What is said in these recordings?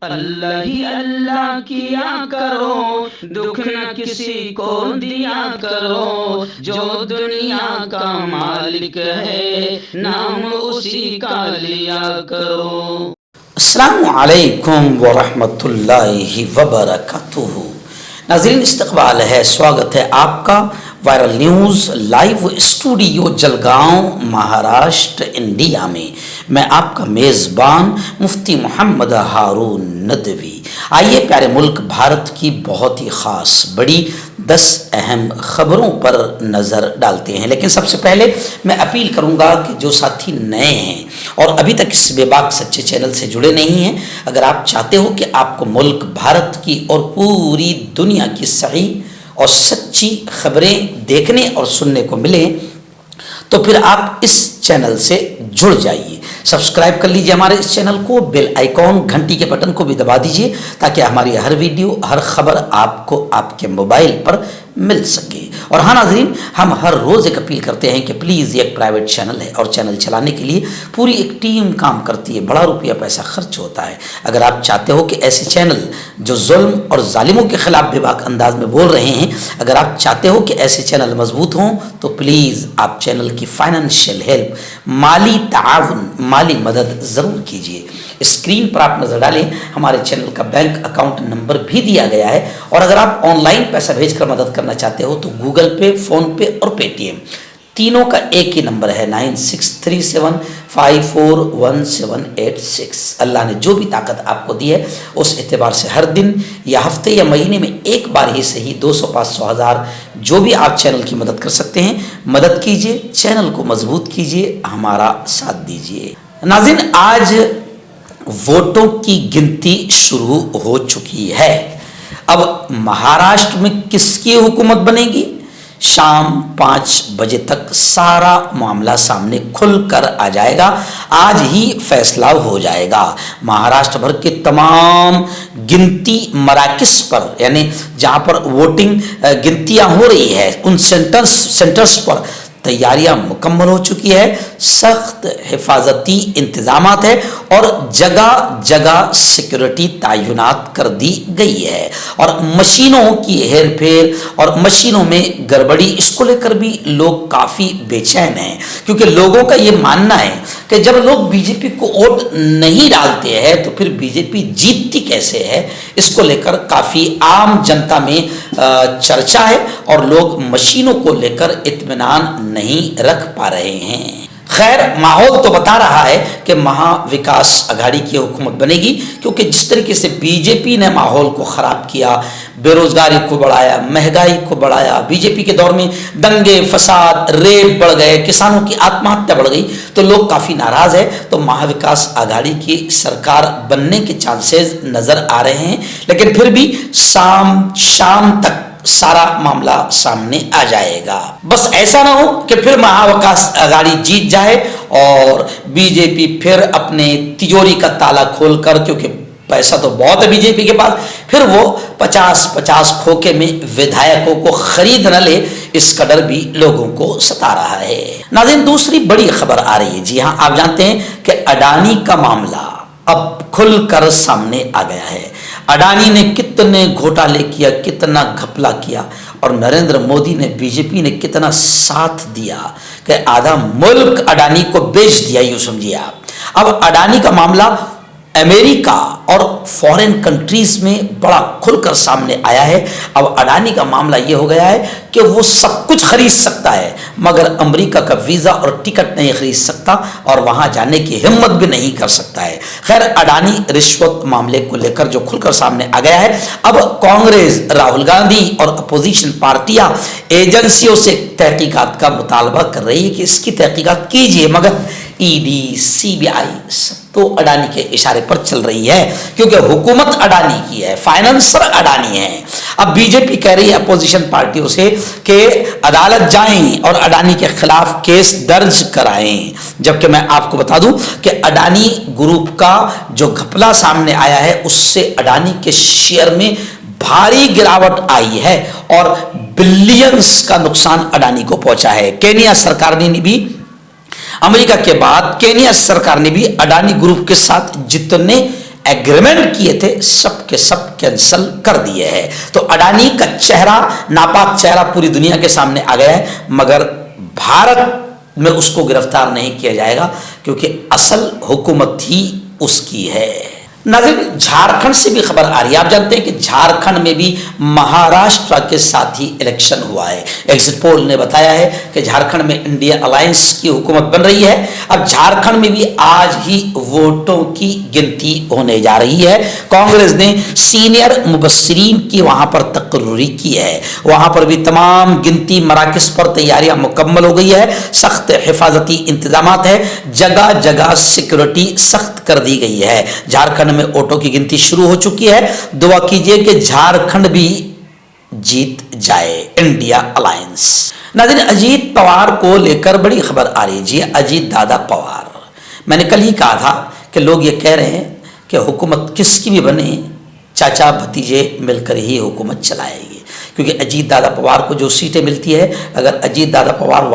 अल्लाह ही अल्लाह किया करो, दुख न किसी को दिया करो, जो दुनिया का मालिक है नाम उसी का लिया करो। अस्सलामु अलैकुम वरहमतुल्लाहि वबरकातुहू। नाज़रीन, इस्तक़बाल है, स्वागत है आपका viral news live studio Jalgaon, Maharashtra, India में। मैं आपका मेज़बान मुफ्ती मोहम्मद हारून नदवी। आइए प्यारे मुल्क भारत की बहुत ही ख़ास बड़ी 10 अहम ख़बरों पर नज़र डालते हैं। लेकिन सबसे पहले मैं अपील करूंगा कि जो साथी नए हैं और अभी तक इस बेबाक सच्चे चैनल से जुड़े नहीं हैं, अगर आप चाहते हो कि आपको मुल्क भारत की और पूरी दुनिया की सही और सच्ची खबरें देखने और सुनने को मिले, तो फिर आप इस चैनल से जुड़ जाइए। सब्सक्राइब कर लीजिए हमारे इस चैनल को, बेल आइकॉन घंटी के बटन को भी दबा दीजिए ताकि हमारी हर वीडियो हर खबर आपको आपके मोबाइल पर मिल सके। और हाँ नाज़रीन, हम हर रोज़ एक अपील करते हैं कि प्लीज़ ये एक प्राइवेट चैनल है और चैनल चलाने के लिए पूरी एक टीम काम करती है, बड़ा रुपया पैसा खर्च होता है। अगर आप चाहते हो कि ऐसे चैनल जो जुल्म और जालिमों के खिलाफ बेबाक अंदाज में बोल रहे हैं, अगर आप चाहते हो कि ऐसे चैनल मजबूत हों, तो प्लीज़ आप चैनल की फाइनेंशियल हेल्प, माली ताउन, माली मदद ज़रूर कीजिए। स्क्रीन पर आप नज़र डालें, हमारे चैनल का बैंक अकाउंट नंबर भी दिया गया है। और अगर आप ऑनलाइन पैसा भेजकर मदद करना चाहते हो तो गूगल पे, फ़ोन पे और पेटीएम तीनों का एक ही नंबर है 9637541786। अल्लाह ने जो भी ताकत आपको दी है उस एतबार से हर दिन या हफ्ते या महीने में एक बार ही सही 200, 500, 1000 जो भी आप चैनल की मदद कर सकते हैं, मदद कीजिए, चैनल को मजबूत कीजिए, हमारा साथ दीजिए। नाज़रीन, आज वोटों की गिनती शुरू हो चुकी है। अब महाराष्ट्र में किसकी हुकूमत बनेगी, शाम 5 बजे तक सारा मामला सामने खुलकर आ जाएगा। आज ही फैसला हो जाएगा। महाराष्ट्र भर के तमाम गिनती मराकज़ पर, यानी जहां पर वोटिंग गिनतियां हो रही है, उन सेंटर्स पर तैयारियां मुकम्मल हो चुकी है। सख्त हिफाजती इंतजामात है और जगह जगह सिक्योरिटी तैनात कर दी गई है। और मशीनों की हेर फेर और मशीनों में गड़बड़ी, इसको लेकर भी लोग काफ़ी बेचैन हैं, क्योंकि लोगों का ये मानना है कि जब लोग बीजेपी को वोट नहीं डालते हैं तो फिर बीजेपी जीतती कैसे है। इसको लेकर काफ़ी आम जनता में चर्चा है और लोग मशीनों को लेकर इत्मीनान नहीं रख पा रहे हैं। खैर, माहौल तो बता रहा है कि महाविकास आघाड़ी की हुकूमत बनेगी, क्योंकि जिस तरीके से बीजेपी ने माहौल को ख़राब किया, बेरोजगारी को बढ़ाया, महंगाई को बढ़ाया, बीजेपी के दौर में दंगे फसाद, रेप बढ़ गए, किसानों की आत्महत्या बढ़ गई, तो लोग काफ़ी नाराज़ है। तो महाविकास आघाड़ी की सरकार बनने के चांसेस नज़र आ रहे हैं। लेकिन फिर भी शाम तक सारा मामला सामने आ जाएगा। बस ऐसा ना हो कि फिर महाविकास आघाड़ी जीत जाए और बीजेपी फिर अपने तिजोरी का ताला खोलकर, क्योंकि पैसा तो बहुत है बीजेपी के पास, फिर वो 50-50 खोखे में विधायकों को खरीद न ले, इसका डर भी लोगों को सता रहा है। नाज़रीन, दूसरी बड़ी खबर आ रही है। जी हाँ, आप जानते हैं कि अडानी का मामला अब खुलकर सामने आ गया है। अडानी ने कितने घोटाले किया, कितना घपला किया, और नरेंद्र मोदी ने, बीजेपी ने कितना साथ दिया कि आधा मुल्क अडानी को बेच दिया, यूं समझिए आप। अब अडानी का मामला अमेरिका और फॉरेन कंट्रीज में बड़ा खुलकर सामने आया है। अब अडानी का मामला ये हो गया है कि वो सब कुछ खरीद सकता है, मगर अमेरिका का वीज़ा और टिकट नहीं खरीद सकता और वहाँ जाने की हिम्मत भी नहीं कर सकता है। खैर, अडानी रिश्वत मामले को लेकर जो खुलकर सामने आ गया है, अब कांग्रेस, राहुल गांधी और अपोजिशन पार्टियां एजेंसियों से तहकीकात का मुतालबा कर रही है कि इसकी तहकीकात कीजिए, मगर ईडी, सीबीआई सब तो अडानी के इशारे पर चल रही है, क्योंकि हुकूमत अडानी की है, फाइनेंसर अडानी है। अब बीजेपी कह रही है अपोजिशन पार्टियों से कि अदालत जाएं और अडानी के खिलाफ केस दर्ज कराएं। जबकि मैं आपको बता दूं कि अडानी ग्रुप का जो घपला सामने आया है, उससे अडानी के शेयर में भारी गिरावट आई है और बिलियंस का नुकसान अडानी को पहुंचा है। केनिया सरकार ने भी, अमेरिका के बाद केनिया सरकार ने भी अडानी ग्रुप के साथ जितने एग्रीमेंट किए थे सब के सब कैंसल कर दिए हैं। तो अडानी का चेहरा, नापाक चेहरा पूरी दुनिया के सामने आ गया है, मगर भारत में उसको गिरफ्तार नहीं किया जाएगा क्योंकि असल हुकूमत ही उसकी है। नाज़रीन, झारखंड से भी खबर आ रही है। आप जानते हैं कि झारखंड में भी महाराष्ट्र के साथ ही इलेक्शन हुआ है। एग्जिट पोल ने बताया है कि झारखंड में इंडिया अलायंस की हुकूमत बन रही है। अब झारखंड में भी आज ही वोटों की गिनती होने जा रही है। कांग्रेस ने सीनियर मुबस्सिरीन की वहां पर तकर्री की है। वहां पर भी तमाम गिनती मराकज़ पर तैयारियां मुकम्मल हो गई है। सख्त हिफाजती इंतजाम है, जगह जगह सिक्योरिटी सख्त कर दी गई है। झारखंड में वोटों की गिनती शुरू हो चुकी है। दुआ कीजिए कि झारखंड भी जीत जाए इंडिया अलायंस। नाज़रीन, अजीत पवार को लेकर बड़ी खबर आ रही है। जी, अजीत दादा पवार, मैंने कल ही कहा था कि लोग ये कह रहे हैं कि हुकूमत किसकी भी बने, चाचा भतीजे मिलकर ही हुकूमत चलाएगी, क्योंकि अजीत दादा पवार को जो सीटें मिलती है, अगर अजीत दादा पवार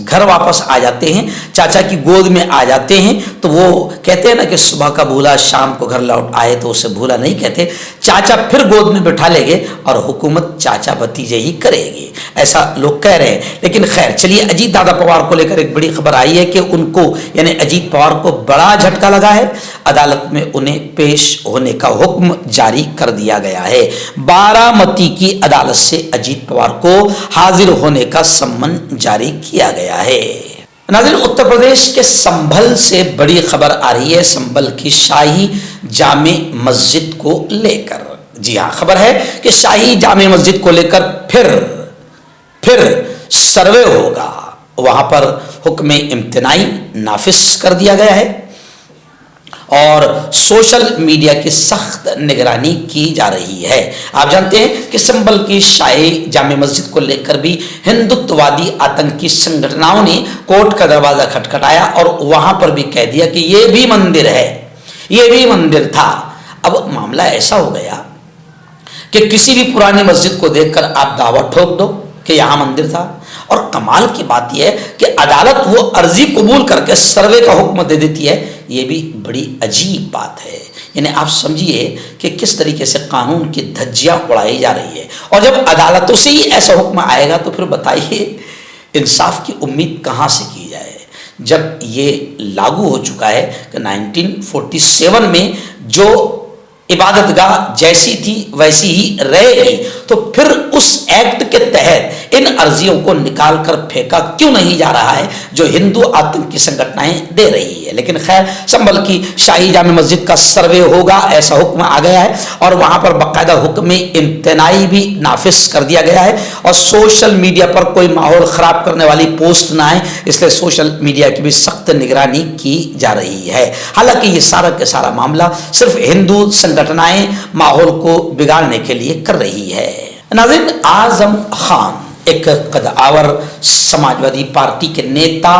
घर वापस आ जाते हैं, चाचा की गोद में आ जाते हैं, तो वो कहते हैं ना कि सुबह का भूला शाम को घर लौट आए, तो उसे भूला नहीं कहते। चाचा फिर गोद में बिठा लेंगे और हुकूमत चाचा भतीजे ही करेगी, ऐसा लोग कह रहे हैं। लेकिन खैर चलिए, अजीत दादा पवार को लेकर एक बड़ी खबर आई है कि उनको यानी अजीत पवार को बड़ा झटका लगा है। अदालत में उन्हें पेश होने का हुक्म जारी कर दिया गया है। बारामती की अदालत से अजीत पवार को हाजिर होने का सम्मन जारी किया गया है। नाज़रीन, उत्तर प्रदेश के संभल से बड़ी खबर आ रही है, संभल की शाही जामे मस्जिद को लेकर। जी हाँ, खबर है कि शाही जामे मस्जिद को लेकर फिर सर्वे होगा। वहां पर हुक्म इम्तिनाई नाफिज कर दिया गया है और सोशल मीडिया की सख्त निगरानी की जा रही है। आप जानते हैं कि संभल की शाही जामे मस्जिद को लेकर भी हिंदुत्ववादी आतंकी संगठनों ने कोर्ट का दरवाजा खटखटाया और वहां पर भी कह दिया कि ये भी मंदिर है, ये भी मंदिर था। अब मामला ऐसा हो गया कि किसी भी पुरानी मस्जिद को देखकर आप दावा ठोक दो कि यहां मंदिर था। और कमाल की बात यह है कि अदालत वो अर्जी कबूल करके सर्वे का हुक्म दे देती है। ये भी बड़ी अजीब बात है। यानी आप समझिए कि किस तरीके से कानून की धज्जियां उड़ाई जा रही है। और जब अदालतों से ही ऐसा हुक्म आएगा तो फिर बताइए इंसाफ की उम्मीद कहां से की जाए, जब ये लागू हो चुका है कि 1947 में जो इबादतगाह जैसी थी वैसी ही रहेगी, तो फिर उस एक्ट के तहत इन अर्जियों को निकालकर फेंका क्यों नहीं जा रहा है जो हिंदू आतंकी संगठनें दे रही है। लेकिन खैर, संभल की शाही जामे मस्जिद का सर्वे होगा, ऐसा हुक्म आ गया है और वहां पर बाकायदा हुक्म इम्तिनाई भी नाफिज कर दिया गया है। और सोशल मीडिया पर कोई माहौल खराब करने वाली पोस्ट ना आए, इसलिए सोशल मीडिया की भी सख्त निगरानी की जा रही है। हालांकि ये सारा के सारा मामला सिर्फ हिंदू संगठनाएं माहौल को बिगाड़ने के लिए कर रही है। नाज़रीन, आजम खान एक कदावर समाजवादी पार्टी के नेता,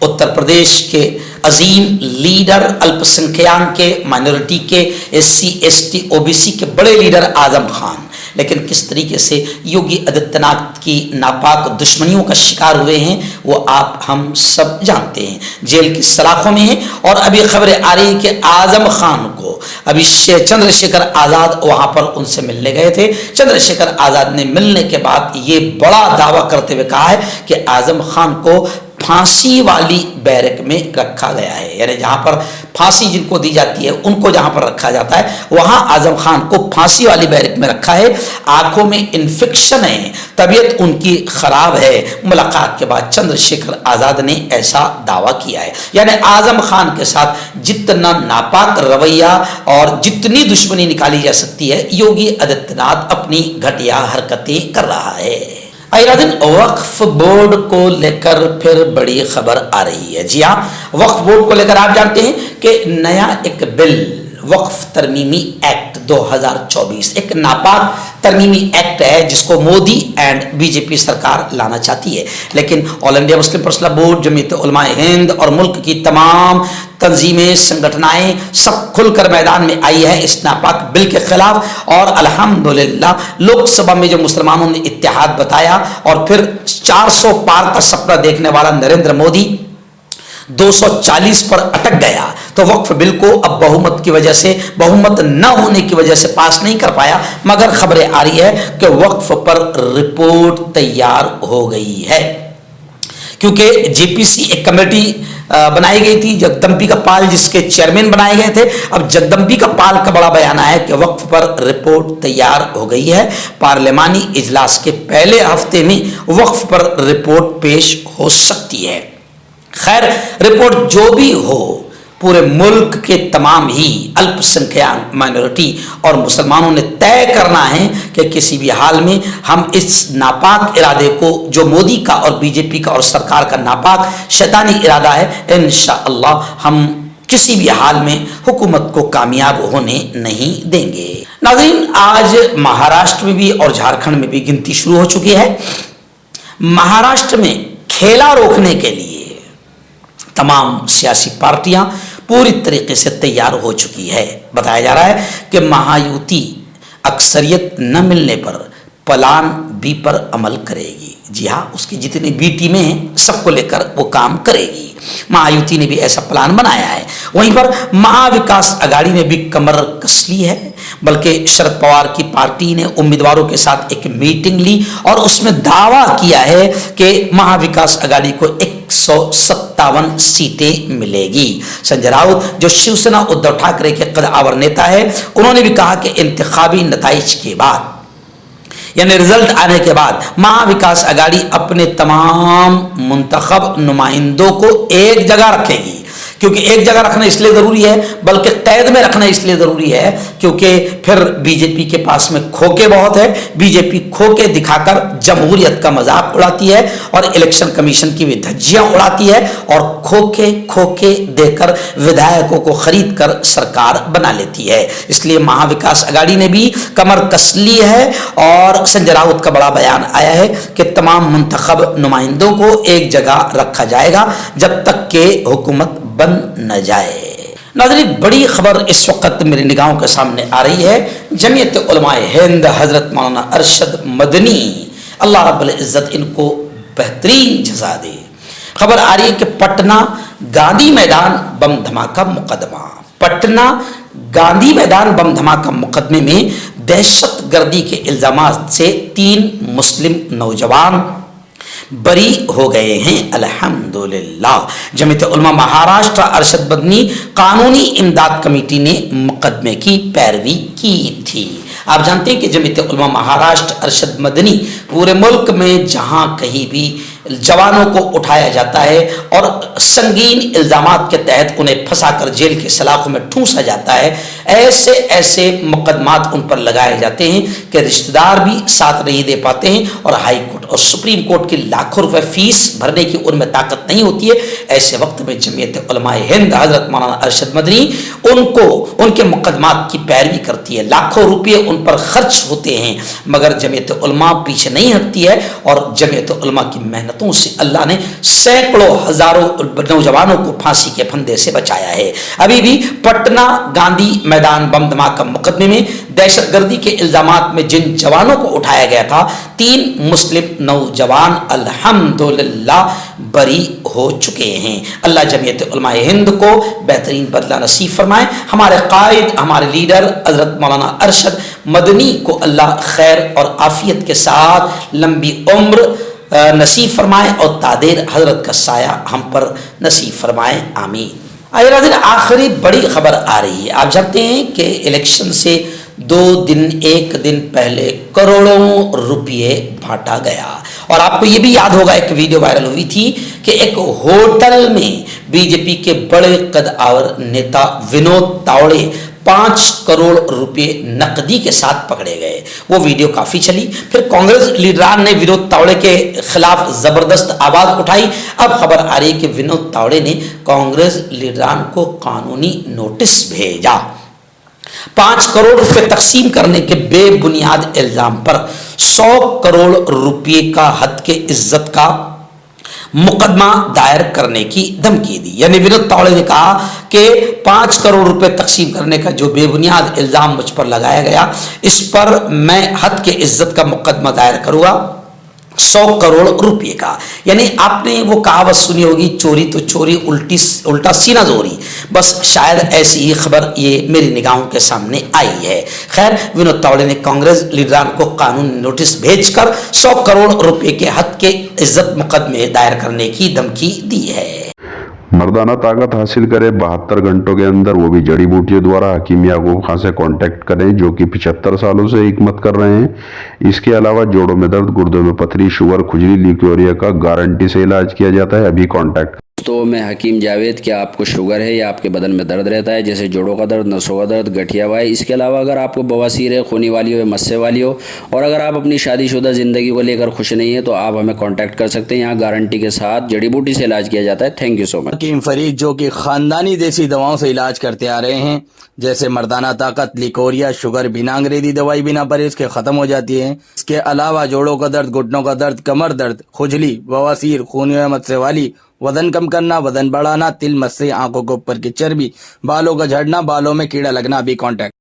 उत्तर प्रदेश के अजीम लीडर, अल्पसंख्यक के, माइनॉरिटी के, SC ST OBC के बड़े लीडर आजम खान, लेकिन किस तरीके से योगी आदित्यनाथ की नापाक दुश्मनियों का शिकार हुए हैं वो आप हम सब जानते हैं। जेल की सलाखों में है और अभी खबरें आ रही कि आजम खान को अभी चंद्रशेखर आज़ाद वहां पर उनसे मिलने गए थे। चंद्रशेखर आज़ाद ने मिलने के बाद ये बड़ा दावा करते हुए कहा है कि आजम खान को फांसी वाली बैरक में रखा गया है। यानी जहां पर फांसी जिनको दी जाती है उनको जहां पर रखा जाता है वहां आजम खान को फांसी वाली बैरक में रखा है। आंखों में इन्फेक्शन है, तबीयत उनकी खराब है। मुलाकात के बाद चंद्रशेखर आज़ाद ने ऐसा दावा किया है। यानी आजम खान के साथ जितना नापाक रवैया और जितनी दुश्मनी निकाली जा सकती है, योगी आदित्यनाथ अपनी घटिया हरकतें कर रहा है। दिन वक्फ बोर्ड को लेकर फिर बड़ी खबर आ रही है। जी हाँ, वक्फ बोर्ड को लेकर आप जानते हैं कि नया एक बिल, वक्फ तरमीमी एक्ट 2024, एक नापाक तरमीमी एक्ट है जिसको मोदी एंड बीजेपी सरकार लाना चाहती है। लेकिन all India Muslim personal board, Jamiat Ulamae Hind और मुल्क की तमाम तंजीमें, संगठनाएं सब खुलकर मैदान में आई है इस नापाक बिल के खिलाफ। और अल्हम्दुलिल्लाह लोकसभा में जो मुसलमानों ने इत्तेहाद बताया और फिर 400 पार का सपना देखने वाला नरेंद्र मोदी 240 पर अटक गया, तो वक्फ बिल को अब बहुमत की वजह से, बहुमत न होने की वजह से पास नहीं कर पाया। मगर खबरें आ रही है कि वक्फ पर रिपोर्ट तैयार हो गई है, क्योंकि जेपीसी एक कमेटी बनाई गई थी, जगदम्बी का पाल जिसके चेयरमैन बनाए गए थे। अब जगदम्बी का पाल का बड़ा बयान आया कि वक्फ पर रिपोर्ट तैयार हो गई है, पार्लिमानी इजलास के पहले हफ्ते में वक्फ पर रिपोर्ट पेश हो सकती है। खैर, रिपोर्ट जो भी हो, पूरे मुल्क के तमाम ही अल्पसंख्यक माइनॉरिटी और मुसलमानों ने तय करना है कि किसी भी हाल में हम इस नापाक इरादे को, जो मोदी का और बीजेपी का और सरकार का नापाक शैतानी इरादा है, इंशाअल्लाह हम किसी भी हाल में हुकूमत को कामयाब होने नहीं देंगे। नाज़रीन, आज महाराष्ट्र में भी और झारखंड में भी गिनती शुरू हो चुकी है। महाराष्ट्र में खेला रोकने के लिए तमाम सियासी पार्टियां पूरी तरीके से तैयार हो चुकी है। बताया जा रहा है कि महायुति अक्सरियत न मिलने पर प्लान बी पर अमल करेगी। जी हाँ, उसकी जितनी बी टीमें हैं सबको लेकर वो काम करेगी। महायुति ने भी ऐसा प्लान बनाया है। वहीं पर महाविकास आघाड़ी ने भी कमर कस ली है, बल्कि शरद पवार की पार्टी ने उम्मीदवारों के साथ एक मीटिंग ली और उसमें दावा किया है कि महाविकास आघाड़ी को 157 सीटें मिलेगी। संजय राउत, जो शिवसेना उद्धव ठाकरे के कद्दावर नेता है, उन्होंने भी कहा कि इंतखाबी नताइज के बाद, यानी रिजल्ट आने के बाद, महाविकास आघाड़ी अपने तमाम मुंतखब नुमाइंदों को एक जगह रखेगी। क्योंकि एक जगह रखना इसलिए जरूरी है, बल्कि कैद में रखना इसलिए जरूरी है क्योंकि फिर बीजेपी के पास में खोके बहुत है। बीजेपी खोके दिखाकर जमहूरियत का मजाक उड़ाती है और इलेक्शन कमीशन की भी धज्जियां उड़ाती है और खोके खोके देकर विधायकों को खरीद कर सरकार बना लेती है। इसलिए महाविकास आघाड़ी ने भी कमर कस ली है और संजय राउत का बड़ा बयान आया है कि तमाम मुंतखब नुमाइंदों को एक जगह रखा जाएगा जब तक के हुकूमत बन न जाए। नाज़रीन, बड़ी खबर इस वक्त मेरी निगाहों के सामने आ रही है। जमीयत उलमाए हिंद हजरत मौलाना अरशद मदनी, अल्लाह रब्बुल इज्जत इनको बेहतरीन जज़ा दे, खबर आ रही है कि पटना गांधी मैदान बम धमाका मुकदमा, पटना गांधी मैदान बम धमाका मुकदमे में दहशतगर्दी के इल्जामात से 3 मुस्लिम नौजवान बरी हो गए हैं। अल्हम्दुलिल्लाह। जमीयत उलमा महाराष्ट्र अरशद मदनी कानूनी इमदाद कमेटी ने मुकदमे की पैरवी की थी। आप जानते हैं कि जमीयत उलमा महाराष्ट्र अरशद मदनी पूरे मुल्क में जहां कहीं भी जवानों को उठाया जाता है और संगीन इल्जामात के तहत उन्हें फंसाकर जेल के सलाखों में ठूंसा जाता है, ऐसे ऐसे मुकदमात उन पर लगाए जाते हैं कि रिश्तेदार भी साथ नहीं दे पाते हैं और हाई कोर्ट और सुप्रीम कोर्ट की लाखों रुपए फीस भरने की उनमें ताकत नहीं होती है। ऐसे वक्त में जमीयत उलमाए हिंद हजरत मौलाना अरशद मदनी उनको उनके मुकदमात की पैरवी करती है। लाखों रुपये उन पर खर्च होते हैं, मगर जमीयत उलमा पीछे नहीं हटती है और जमीयत उलमा की मेहनतों से अल्लाह ने सैकड़ों हजारों नौजवानों को फांसी के फंदे से बचाया है। अभी भी पटना गांधी मैदान बम धमाका मुकदमे में दहशतगर्दी के इल्जामात में जिन जवानों को उठाया गया था, 3 मुस्लिम नौजवान अल्हम्दुलिल्लाह बरी हो चुके हैं। अल्लाह जमीयत उलमाए हिंद को बेहतरीन बदला नसीब फरमाए। हमारे कायद, हमारे लीडर हजरत मौलाना अरशद मदनी को अल्लाह खैर और आफियत के साथ लंबी उम्र नसीब फरमाए और तादेर हजरत का साया हम पर नसीब फरमाए, आमीन। आइए नाज़रीन, आखिरी बड़ी खबर आ रही है। आप जानते हैं कि इलेक्शन से 1 दिन पहले करोड़ों रुपये बांटा गया और आपको ये भी याद होगा, एक वीडियो वायरल हुई थी कि एक होटल में बीजेपी के बड़े कद्दावर नेता विनोद तावड़े 5 करोड़ रुपए नकदी के साथ पकड़े गए। वो वीडियो काफी चली। फिर कांग्रेस लीडरान ने विनोद तावड़े के खिलाफ जबरदस्त आवाज उठाई। अब खबर आ रही है कि विनोद तावड़े ने कांग्रेस लीडरान को कानूनी नोटिस भेजा। 5 करोड़ रुपए तकसीम करने के बेबुनियाद इल्जाम पर 100 करोड़ रुपए का हद के इज्जत का मुकदमा दायर करने की धमकी दी। यानी विनोद तावड़े ने कहा कि 5 करोड़ रुपए तकसीम करने का जो बेबुनियाद इल्जाम मुझ पर लगाया गया, इस पर मैं हद के इज्जत का मुकदमा दायर करूंगा 100 करोड़ रुपए का। यानी आपने वो कहावत सुनी होगी, चोरी तो चोरी उल्टा सीना जोरी। बस शायद ऐसी ही खबर ये मेरी निगाहों के सामने आई है। खैर, विनोद तावड़े ने कांग्रेस लीडरान को कानूनी नोटिस भेजकर 100 करोड़ रुपए के हद के इज्जत मुकदमे दायर करने की धमकी दी है। मर्दाना ताकत हासिल करें 72 घंटों के अंदर, वो भी जड़ी बूटियों द्वारा। हकीम याकूब खान से कांटेक्ट करें, जो कि 75 सालों से हिकमत कर रहे हैं। इसके अलावा जोड़ों में दर्द, गुर्दों में पथरी, शुगर, खुजली, ल्यूकेरिया का गारंटी से इलाज किया जाता है। अभी कांटेक्ट। तो मैं हकीम जावेद, क्या आपको शुगर है या आपके बदन में दर्द रहता है, जैसे जोड़ों का दर्द, नसों का दर्द, गठिया वाई? इसके अलावा अगर आपको बवासीर है, खूनी वाली हो या मस्से वाली हो, और अगर आप अपनी शादीशुदा ज़िंदगी को लेकर खुश नहीं है, तो आप हमें कांटेक्ट कर सकते हैं। यहाँ गारंटी के साथ जड़ी बूटी से इलाज किया जाता है। Thank you so much. हकीम फरीद, जो कि खानदानी देसी दवाओं से इलाज करते आ रहे हैं, जैसे मर्दाना ताकत, लिकोरिया, शुगर, बिना अंग्रेजी दवाई, बिना परहेज के खत्म हो जाती है। इसके अलावा जोड़ों का दर्द, घुटनों का दर्द, कमर दर्द, खुजली, बवासीर, खूनी मस्से वाली, वजन कम करना, वजन बढ़ाना, तिल, मस्से, आंखों के ऊपर की चर्बी, बालों का झड़ना, बालों में कीड़ा लगना, भी कांटेक्ट।